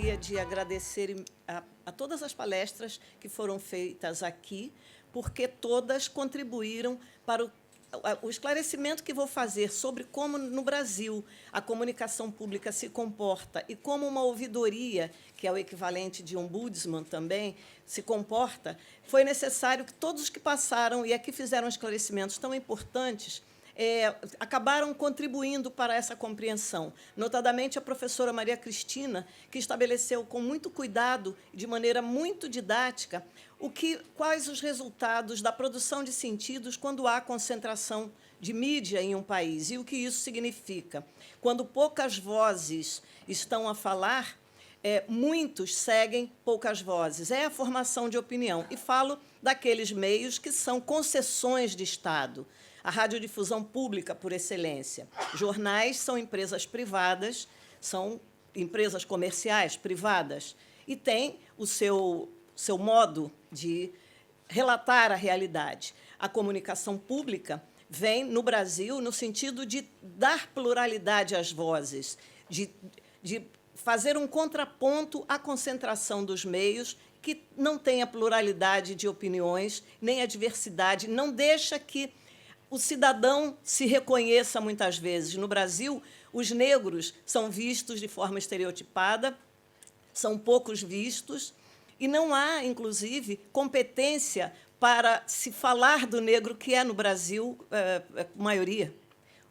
gostaria de agradecer a todas as palestras que foram feitas aqui, porque todas contribuíram para o esclarecimento que vou fazer sobre como, no Brasil, a comunicação pública se comporta e como uma ouvidoria, que é o equivalente de ombudsman também, se comporta. Foi necessário que todos os que passaram e aqui fizeram esclarecimentos tão importantes acabaram contribuindo para essa compreensão, notadamente a professora Maria Cristina, que estabeleceu com muito cuidado e de maneira muito didática quais os resultados da produção de sentidos quando há concentração de mídia em um país e o que isso significa. Quando poucas vozes estão a falar, muitos seguem poucas vozes. É a formação de opinião. E falo daqueles meios que são concessões de Estado. A radiodifusão pública, por excelência. Jornais são empresas privadas, são empresas comerciais privadas, e têm o seu modo de relatar a realidade. A comunicação pública vem, no Brasil, no sentido de dar pluralidade às vozes, de fazer um contraponto à concentração dos meios, que não tem a pluralidade de opiniões, nem a diversidade, não deixa que o cidadão se reconheça muitas vezes. No Brasil, os negros são vistos de forma estereotipada, são poucos vistos, e não há, inclusive, competência para se falar do negro, que é, no Brasil, maioria.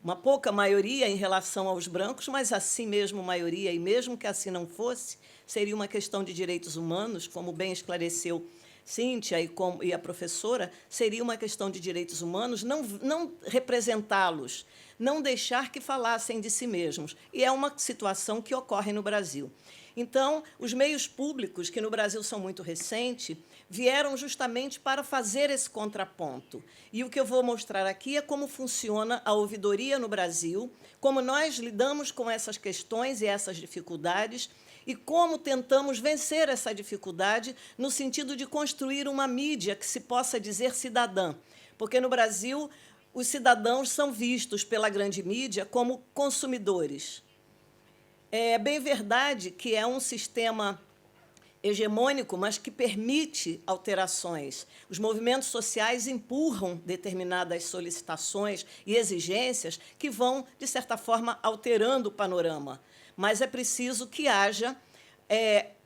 Uma pouca maioria em relação aos brancos, mas assim mesmo maioria, e mesmo que assim não fosse, seria uma questão de direitos humanos, como bem esclareceu Cíntia e a professora, seria uma questão de direitos humanos, não representá-los, não deixar que falassem de si mesmos. E é uma situação que ocorre no Brasil. Então, os meios públicos, que no Brasil são muito recentes, vieram justamente para fazer esse contraponto. E o que eu vou mostrar aqui é como funciona a ouvidoria no Brasil, como nós lidamos com essas questões e essas dificuldades, e como tentamos vencer essa dificuldade no sentido de construir uma mídia que se possa dizer cidadã. Porque, no Brasil, os cidadãos são vistos pela grande mídia como consumidores. É bem verdade que é um sistema hegemônico, mas que permite alterações. Os movimentos sociais empurram determinadas solicitações e exigências que vão, de certa forma, alterando o panorama. Mas é preciso que haja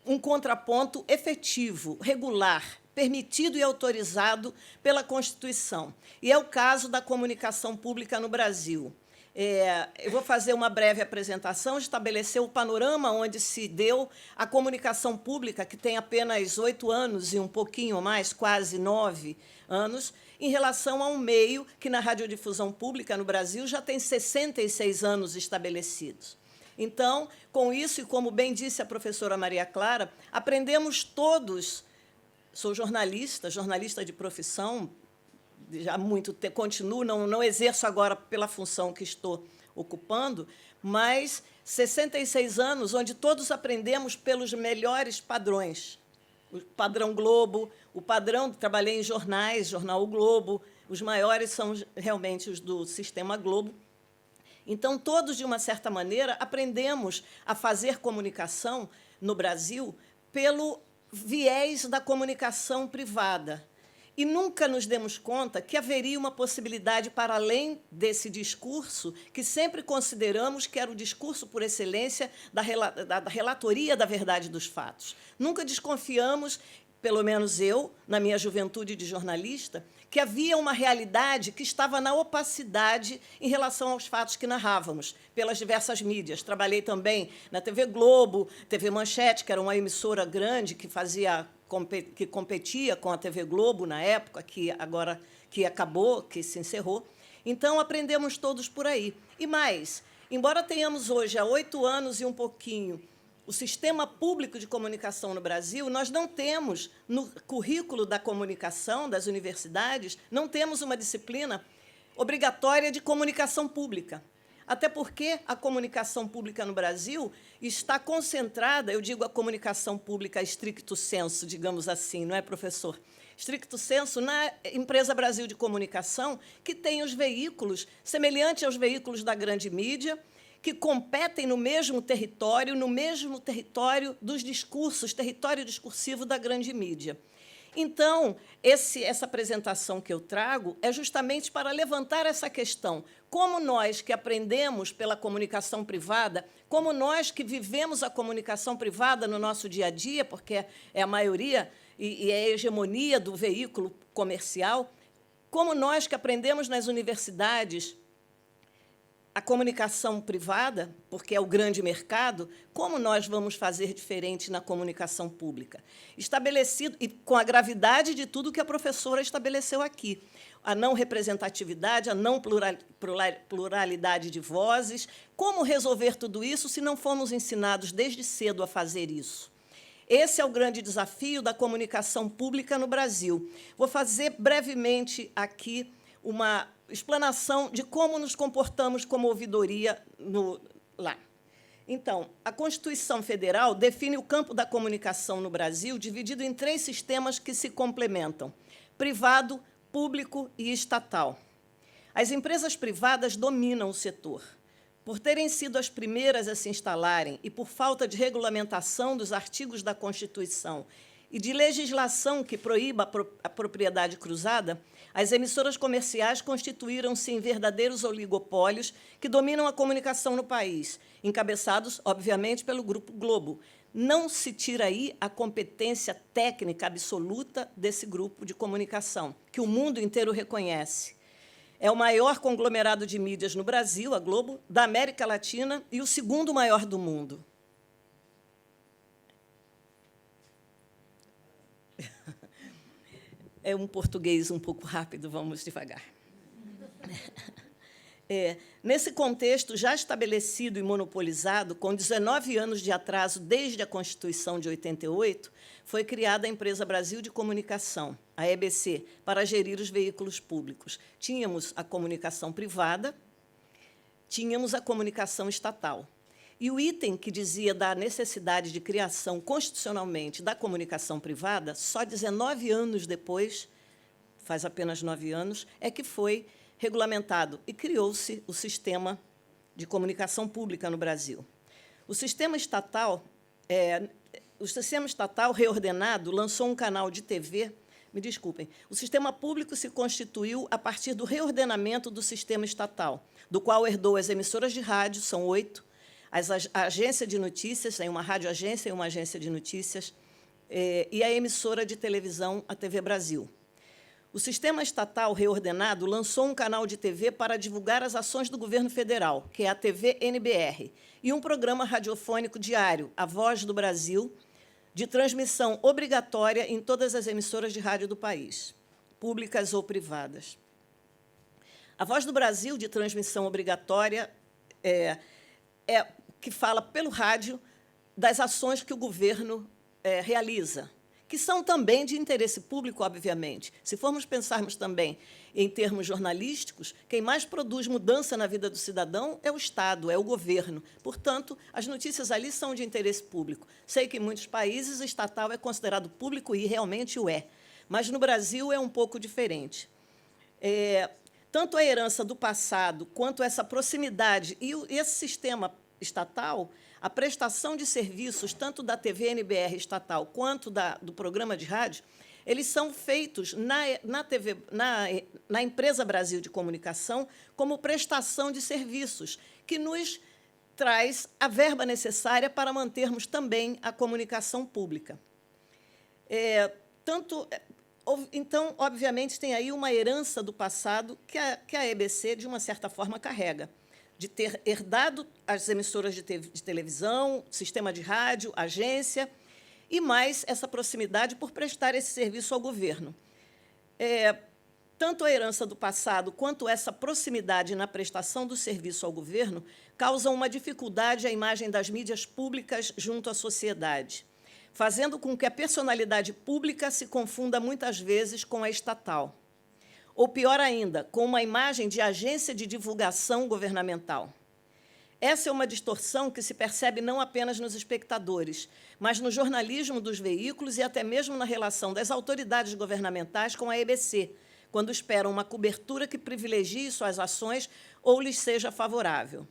um contraponto efetivo, regular, permitido e autorizado pela Constituição. E é o caso da comunicação pública no Brasil. Eu vou fazer uma breve apresentação, estabelecer o panorama onde se deu a comunicação pública, que tem apenas 8 anos e um pouquinho mais, quase 9 anos, em relação a um meio que, na radiodifusão pública no Brasil, já tem 66 anos estabelecidos. Então, com isso, e como bem disse a professora Maria Clara, aprendemos todos. Sou jornalista de profissão, já há muito tempo, continuo, não exerço agora pela função que estou ocupando, mas 66 anos onde todos aprendemos pelos melhores padrões. O padrão Globo, o padrão, trabalhei em jornais, Jornal O Globo, os maiores são realmente os do Sistema Globo. Então, todos, de uma certa maneira, aprendemos a fazer comunicação no Brasil pelo viés da comunicação privada. E nunca nos demos conta que haveria uma possibilidade para além desse discurso, que sempre consideramos que era o discurso por excelência da relatoria da verdade dos fatos. Nunca desconfiamos, pelo menos eu, na minha juventude de jornalista, que havia uma realidade que estava na opacidade em relação aos fatos que narrávamos pelas diversas mídias. Trabalhei também na TV Globo, TV Manchete, que era uma emissora grande que competia com a TV Globo na época, que acabou, que se encerrou. Então, aprendemos todos por aí. E mais, embora tenhamos hoje, há 8 anos e um pouquinho, o sistema público de comunicação no Brasil, nós não temos, no currículo da comunicação das universidades, não temos uma disciplina obrigatória de comunicação pública. Até porque a comunicação pública no Brasil está concentrada, eu digo a comunicação pública stricto sensu, digamos assim, não é, professor? Stricto sensu, na Empresa Brasil de Comunicação, que tem os veículos, semelhante aos veículos da grande mídia, que competem no mesmo território dos discursos, território discursivo da grande mídia. Então, essa apresentação que eu trago é justamente para levantar essa questão. Como nós que aprendemos pela comunicação privada, como nós que vivemos a comunicação privada no nosso dia a dia, porque é a maioria e é a hegemonia do veículo comercial, como nós que aprendemos nas universidades a comunicação privada, porque é o grande mercado, como nós vamos fazer diferente na comunicação pública? Estabelecido, e com a gravidade de tudo que a professora estabeleceu aqui, a não representatividade, a não pluralidade de vozes, como resolver tudo isso se não fomos ensinados desde cedo a fazer isso? Esse é o grande desafio da comunicação pública no Brasil. Vou fazer brevemente aqui uma explanação de como nos comportamos como ouvidoria lá. Então, a Constituição Federal define o campo da comunicação no Brasil dividido em 3 sistemas que se complementam: privado, público e estatal. As empresas privadas dominam o setor. Por terem sido as primeiras a se instalarem e por falta de regulamentação dos artigos da Constituição e de legislação que proíba a propriedade cruzada, as emissoras comerciais constituíram-se em verdadeiros oligopólios que dominam a comunicação no país, encabeçados, obviamente, pelo Grupo Globo. Não se tira aí a competência técnica absoluta desse grupo de comunicação, que o mundo inteiro reconhece. É o maior conglomerado de mídias no Brasil, a Globo, da América Latina e o 2º maior do mundo. É um português um pouco rápido, vamos devagar. Nesse contexto já estabelecido e monopolizado, com 19 anos de atraso desde a Constituição de 88, foi criada a Empresa Brasil de Comunicação, a EBC, para gerir os veículos públicos. Tínhamos a comunicação privada, tínhamos a comunicação estatal. E o item que dizia da necessidade de criação constitucionalmente da comunicação privada, só 19 anos depois, faz apenas 9 anos, é que foi regulamentado e criou-se o sistema de comunicação pública no Brasil. O sistema estatal reordenado lançou um canal de TV. Me desculpem. O sistema público se constituiu a partir do reordenamento do sistema estatal, do qual herdou as emissoras de rádio, são 8, a agência de notícias, tem uma radioagência e uma agência de notícias, e a emissora de televisão, a TV Brasil. O sistema estatal reordenado lançou um canal de TV para divulgar as ações do governo federal, que é a TV NBR, e um programa radiofônico diário, A Voz do Brasil, de transmissão obrigatória em todas as emissoras de rádio do país, públicas ou privadas. A Voz do Brasil, de transmissão obrigatória, que fala pelo rádio das ações que o governo realiza, que são também de interesse público, obviamente. Se formos pensarmos também em termos jornalísticos, quem mais produz mudança na vida do cidadão é o Estado, é o governo. Portanto, as notícias ali são de interesse público. Sei que em muitos países o estatal é considerado público e realmente o é, mas no Brasil é um pouco diferente. Tanto a herança do passado quanto essa proximidade e esse sistema estatal, a prestação de serviços, tanto da TV NBR estatal quanto do programa de rádio, eles são feitos na Empresa Brasil de Comunicação como prestação de serviços, que nos traz a verba necessária para mantermos também a comunicação pública. Então, obviamente, tem aí uma herança do passado que a EBC, de uma certa forma, carrega, de ter herdado as emissoras de televisão, sistema de rádio, agência, e mais essa proximidade por prestar esse serviço ao governo. Tanto a herança do passado quanto essa proximidade na prestação do serviço ao governo causam uma dificuldade à imagem das mídias públicas junto à sociedade, fazendo com que a personalidade pública se confunda muitas vezes com a estatal. Ou, pior ainda, com uma imagem de agência de divulgação governamental. Essa é uma distorção que se percebe não apenas nos espectadores, mas no jornalismo dos veículos e até mesmo na relação das autoridades governamentais com a EBC, quando esperam uma cobertura que privilegie suas ações ou lhes seja favorável.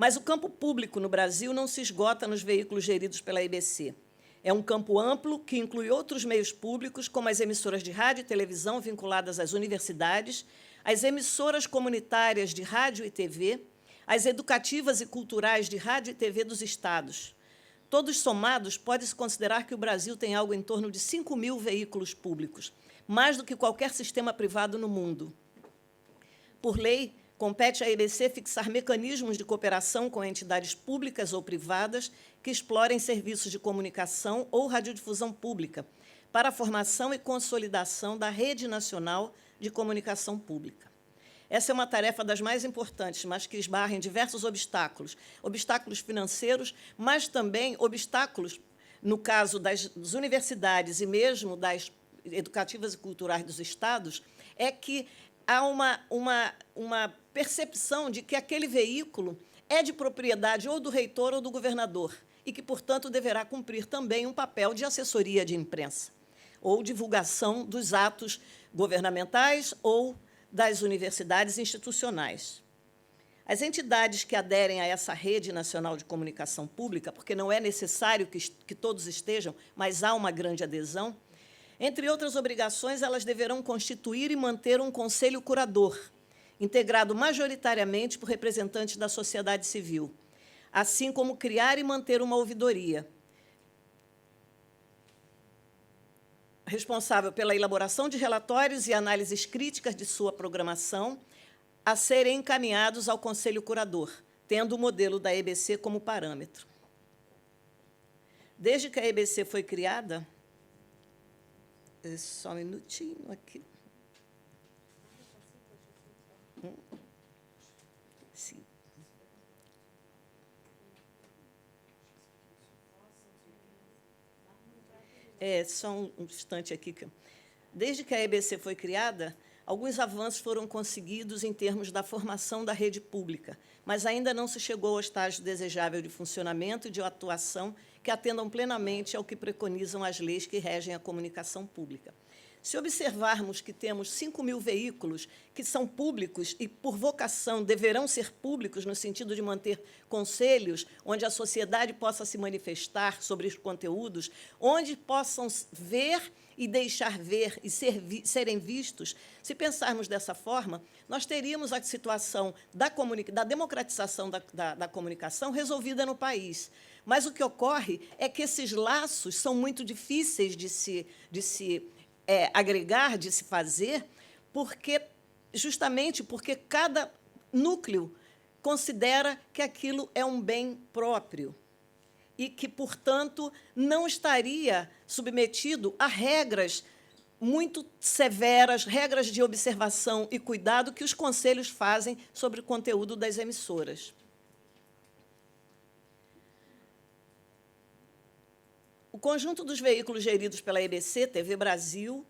Mas o campo público no Brasil não se esgota nos veículos geridos pela EBC. É um campo amplo que inclui outros meios públicos, como as emissoras de rádio e televisão vinculadas às universidades, as emissoras comunitárias de rádio e TV, as educativas e culturais de rádio e TV dos estados. Todos somados, pode-se considerar que o Brasil tem algo em torno de 5.000 veículos públicos, mais do que qualquer sistema privado no mundo. Por lei, compete à EBC fixar mecanismos de cooperação com entidades públicas ou privadas que explorem serviços de comunicação ou radiodifusão pública para a formação e consolidação da Rede Nacional de Comunicação Pública. Essa é uma tarefa das mais importantes, mas que esbarra em diversos obstáculos, obstáculos financeiros, mas também obstáculos, no caso das universidades e mesmo das educativas e culturais dos estados, é que há uma percepção de que aquele veículo é de propriedade ou do reitor ou do governador e que, portanto, deverá cumprir também um papel de assessoria de imprensa ou divulgação dos atos governamentais ou das universidades institucionais. As entidades que aderem a essa Rede Nacional de Comunicação Pública, porque não é necessário que todos estejam, mas há uma grande adesão, entre outras obrigações, elas deverão constituir e manter um conselho curador, integrado majoritariamente por representantes da sociedade civil, assim como criar e manter uma ouvidoria, responsável pela elaboração de relatórios e análises críticas de sua programação, a serem encaminhados ao Conselho Curador, tendo o modelo da EBC como parâmetro. Desde que a EBC foi criada, só um minutinho aqui. Sim. Só um instante aqui. Desde que a EBC foi criada, alguns avanços foram conseguidos em termos da formação da rede pública, mas ainda não se chegou ao estágio desejável de funcionamento e de atuação que atendam plenamente ao que preconizam as leis que regem a comunicação pública. Se observarmos que temos 5.000 veículos que são públicos e, por vocação, deverão ser públicos no sentido de manter conselhos onde a sociedade possa se manifestar sobre os conteúdos, onde possam ver e deixar ver e serem vistos, se pensarmos dessa forma, nós teríamos a situação da democratização da comunicação resolvida no país. Mas o que ocorre é que esses laços são muito difíceis de se agregar, de se fazer, justamente porque cada núcleo considera que aquilo é um bem próprio e que, portanto, não estaria submetido a regras muito severas, regras de observação e cuidado que os conselhos fazem sobre o conteúdo das emissoras. O conjunto dos veículos geridos pela EBC, TV Brasil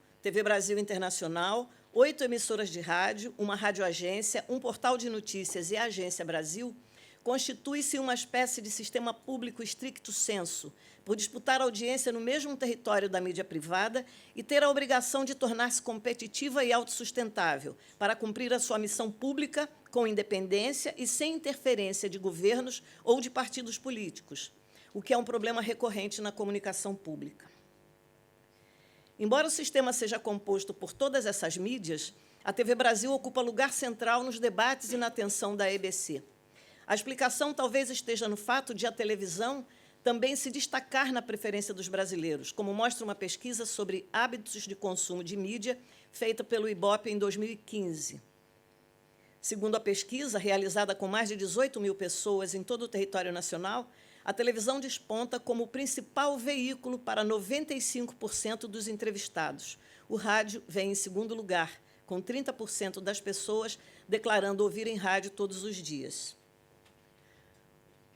Internacional, 8 emissoras de rádio, uma radioagência, um portal de notícias e a Agência Brasil, constitui-se uma espécie de sistema público stricto sensu, por disputar audiência no mesmo território da mídia privada e ter a obrigação de tornar-se competitiva e autossustentável, para cumprir a sua missão pública com independência e sem interferência de governos ou de partidos políticos, o que é um problema recorrente na comunicação pública. Embora o sistema seja composto por todas essas mídias, a TV Brasil ocupa lugar central nos debates e na atenção da EBC. A explicação talvez esteja no fato de a televisão também se destacar na preferência dos brasileiros, como mostra uma pesquisa sobre hábitos de consumo de mídia feita pelo IBOPE em 2015. Segundo a pesquisa, realizada com mais de 18.000 pessoas em todo o território nacional, a televisão desponta como o principal veículo para 95% dos entrevistados. O rádio vem em segundo lugar, com 30% das pessoas declarando ouvirem rádio todos os dias.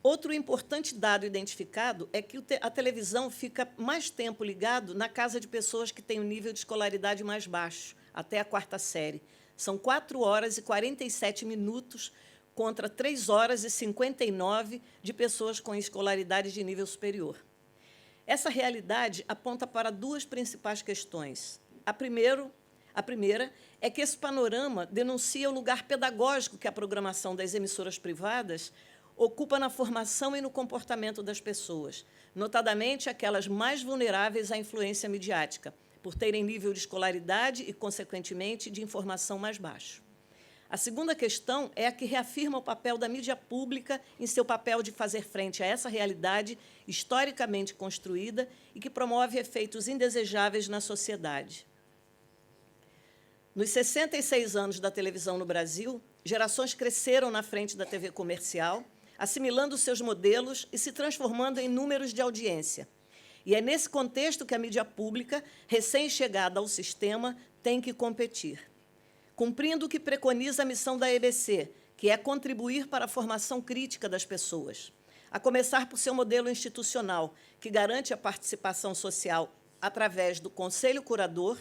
Outro importante dado identificado é que a televisão fica mais tempo ligado na casa de pessoas que têm um nível de escolaridade mais baixo, até a 4ª série. São 4 horas e 47 minutos contra 3 horas e 59 de pessoas com escolaridade de nível superior. Essa realidade aponta para 2 principais questões. A primeira é que esse panorama denuncia o lugar pedagógico que a programação das emissoras privadas ocupa na formação e no comportamento das pessoas, notadamente aquelas mais vulneráveis à influência midiática, por terem nível de escolaridade e, consequentemente, de informação mais baixo. A segunda questão é a que reafirma o papel da mídia pública em seu papel de fazer frente a essa realidade historicamente construída e que promove efeitos indesejáveis na sociedade. Nos 66 anos da televisão no Brasil, gerações cresceram na frente da TV comercial, assimilando seus modelos e se transformando em números de audiência. E é nesse contexto que a mídia pública, recém-chegada ao sistema, tem que competir. Cumprindo o que preconiza a missão da EBC, que é contribuir para a formação crítica das pessoas, a começar por seu modelo institucional, que garante a participação social através do Conselho Curador,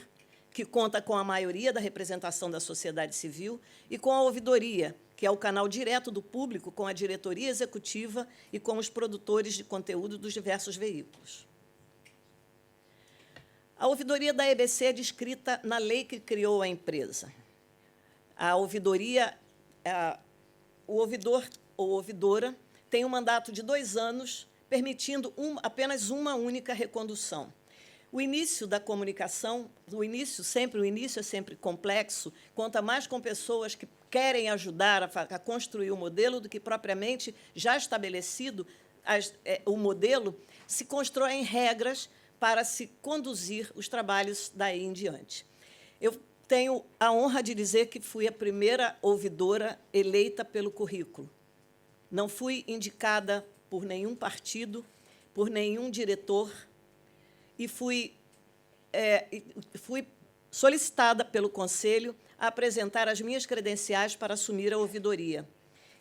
que conta com a maioria da representação da sociedade civil, e com a ouvidoria, que é o canal direto do público com a diretoria executiva e com os produtores de conteúdo dos diversos veículos. A ouvidoria da EBC é descrita na lei que criou a empresa. A ouvidoria, o ouvidor ou ouvidora tem um mandato de 2 anos, permitindo apenas uma única recondução. O início da comunicação, o início é sempre complexo, conta mais com pessoas que querem ajudar a construir o modelo do que propriamente já estabelecido. O modelo se constrói em regras para se conduzir os trabalhos daí em diante. Eu tenho a honra de dizer que fui a primeira ouvidora eleita pelo currículo. Não fui indicada por nenhum partido, por nenhum diretor, e fui solicitada pelo Conselho a apresentar as minhas credenciais para assumir a ouvidoria.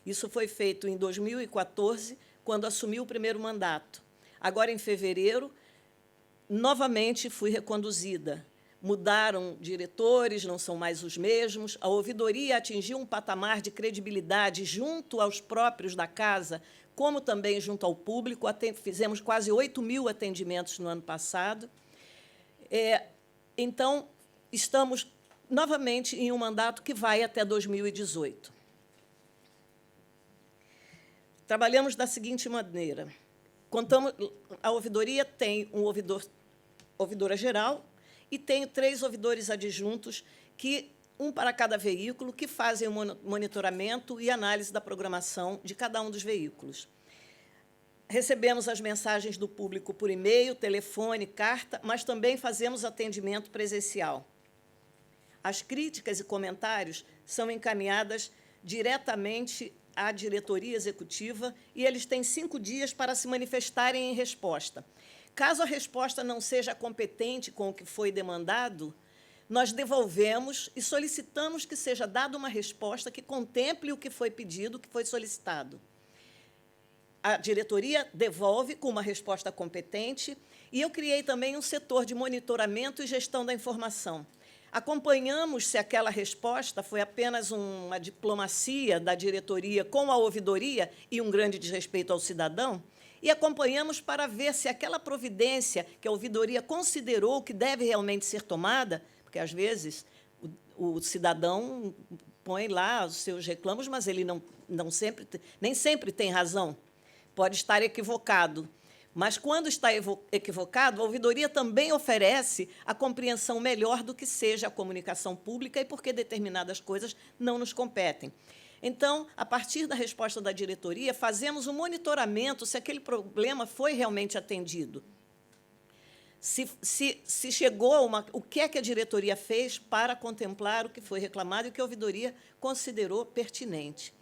Isso foi feito em 2014, quando assumi o primeiro mandato. Agora, em fevereiro, novamente fui reconduzida. Mudaram diretores, não são mais os mesmos. A ouvidoria atingiu um patamar de credibilidade junto aos próprios da casa, como também junto ao público. Fizemos quase 8.000 atendimentos no ano passado. Então, estamos novamente em um mandato que vai até 2018. Trabalhamos da seguinte maneira. A ouvidoria tem ouvidora geral e tem 3 ouvidores adjuntos, um para cada veículo, que fazem o monitoramento e análise da programação de cada um dos veículos. Recebemos as mensagens do público por e-mail, telefone, carta, mas também fazemos atendimento presencial. As críticas e comentários são encaminhadas diretamente à diretoria executiva e eles têm 5 dias para se manifestarem em resposta. Caso a resposta não seja competente com o que foi demandado, nós devolvemos e solicitamos que seja dada uma resposta que contemple o que foi pedido, o que foi solicitado. A diretoria devolve com uma resposta competente e eu criei também um setor de monitoramento e gestão da informação. Acompanhamos se aquela resposta foi apenas uma diplomacia da diretoria com a ouvidoria e um grande desrespeito ao cidadão, e acompanhamos para ver se aquela providência que a ouvidoria considerou que deve realmente ser tomada, porque, às vezes, o cidadão põe lá os seus reclamos, mas ele nem sempre tem razão, pode estar equivocado. Mas, quando está equivocado, a ouvidoria também oferece a compreensão melhor do que seja a comunicação pública e porque determinadas coisas não nos competem. Então, a partir da resposta da diretoria, fazemos um monitoramento se aquele problema foi realmente atendido. Se chegou a o que é que a diretoria fez para contemplar o que foi reclamado e o que a ouvidoria considerou pertinente.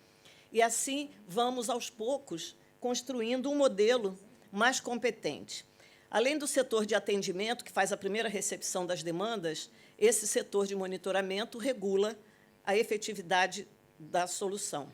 E, assim, vamos, aos poucos, construindo um modelo mais competente. Além do setor de atendimento, que faz a primeira recepção das demandas, esse setor de monitoramento regula a efetividade da solução.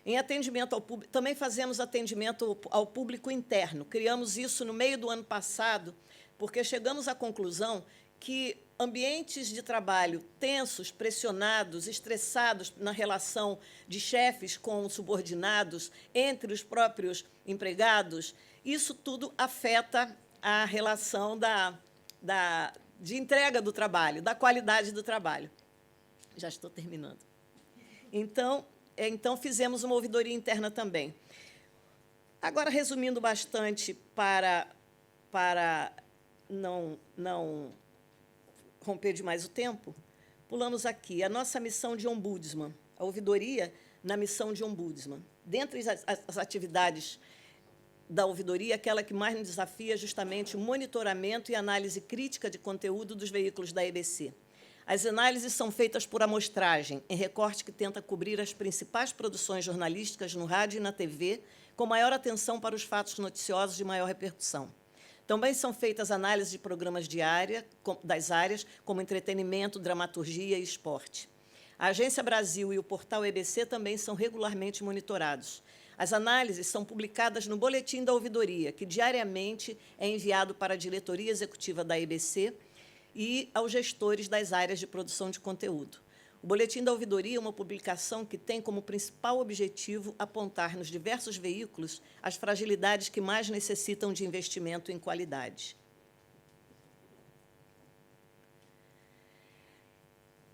Em atendimento ao público, também fazemos atendimento ao público interno. Criamos isso no meio do ano passado, porque chegamos à conclusão que ambientes de trabalho tensos, pressionados, estressados na relação de chefes com subordinados, entre os próprios empregados, isso tudo afeta a relação de entrega do trabalho, da qualidade do trabalho. Já estou terminando. Então, fizemos uma ouvidoria interna também. Agora, resumindo bastante, para não romper demais o tempo, pulamos aqui a nossa missão de ombudsman, a ouvidoria na missão de ombudsman. Dentre as atividades da ouvidoria, aquela que mais nos desafia é justamente o monitoramento e análise crítica de conteúdo dos veículos da EBC. As análises são feitas por amostragem, em recorte que tenta cobrir as principais produções jornalísticas no rádio e na TV, com maior atenção para os fatos noticiosos de maior repercussão. Também são feitas análises de programas das áreas, como entretenimento, dramaturgia e esporte. A Agência Brasil e o portal EBC também são regularmente monitorados. As análises são publicadas no Boletim da Ouvidoria, que diariamente é enviado para a diretoria executiva da EBC e aos gestores das áreas de produção de conteúdo. O Boletim da Ouvidoria é uma publicação que tem como principal objetivo apontar nos diversos veículos as fragilidades que mais necessitam de investimento em qualidade.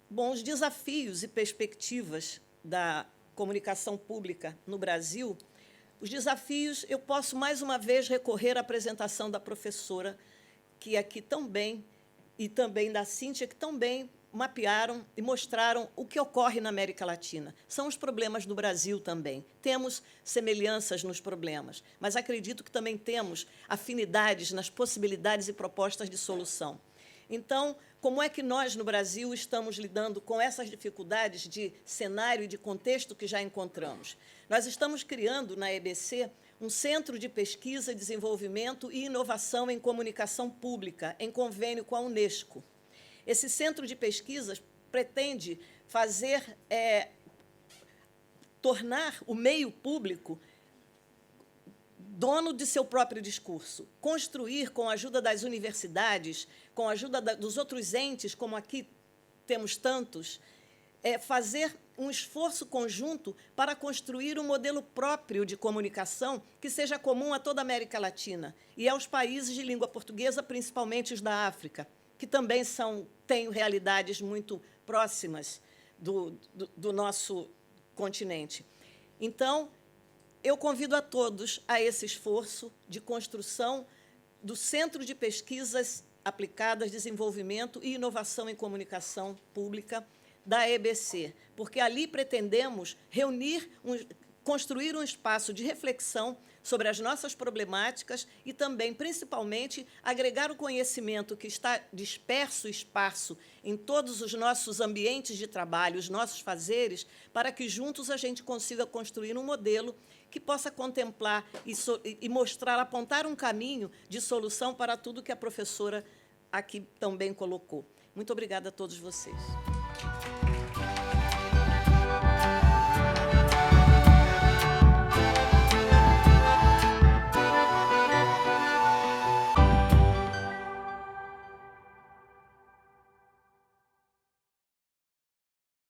Bom, os desafios e perspectivas da comunicação pública no Brasil, os desafios, eu posso, mais uma vez, recorrer à apresentação da professora, que aqui também, e também da Cíntia, que também mapearam e mostraram o que ocorre na América Latina. São os problemas do Brasil também. Temos semelhanças nos problemas, mas acredito que também temos afinidades nas possibilidades e propostas de solução. Então, como é que nós, no Brasil, estamos lidando com essas dificuldades de cenário e de contexto que já encontramos? Nós estamos criando, na EBC, um Centro de Pesquisa, Desenvolvimento e Inovação em Comunicação Pública, em convênio com a Unesco. Esse centro de pesquisas pretende tornar o meio público dono de seu próprio discurso, construir, com a ajuda das universidades, com a ajuda dos outros entes, como aqui temos tantos, fazer um esforço conjunto para construir um modelo próprio de comunicação que seja comum a toda a América Latina e aos países de língua portuguesa, principalmente os da África, que também têm realidades muito próximas do nosso continente. Então, eu convido a todos a esse esforço de construção do Centro de Pesquisas Aplicadas, Desenvolvimento e Inovação em Comunicação Pública da EBC, porque ali pretendemos construir um espaço de reflexão sobre as nossas problemáticas e também, principalmente, agregar o conhecimento que está disperso e esparso em todos os nossos ambientes de trabalho, os nossos fazeres, para que juntos a gente consiga construir um modelo que possa contemplar e mostrar, apontar um caminho de solução para tudo que a professora aqui também colocou. Muito obrigada a todos vocês.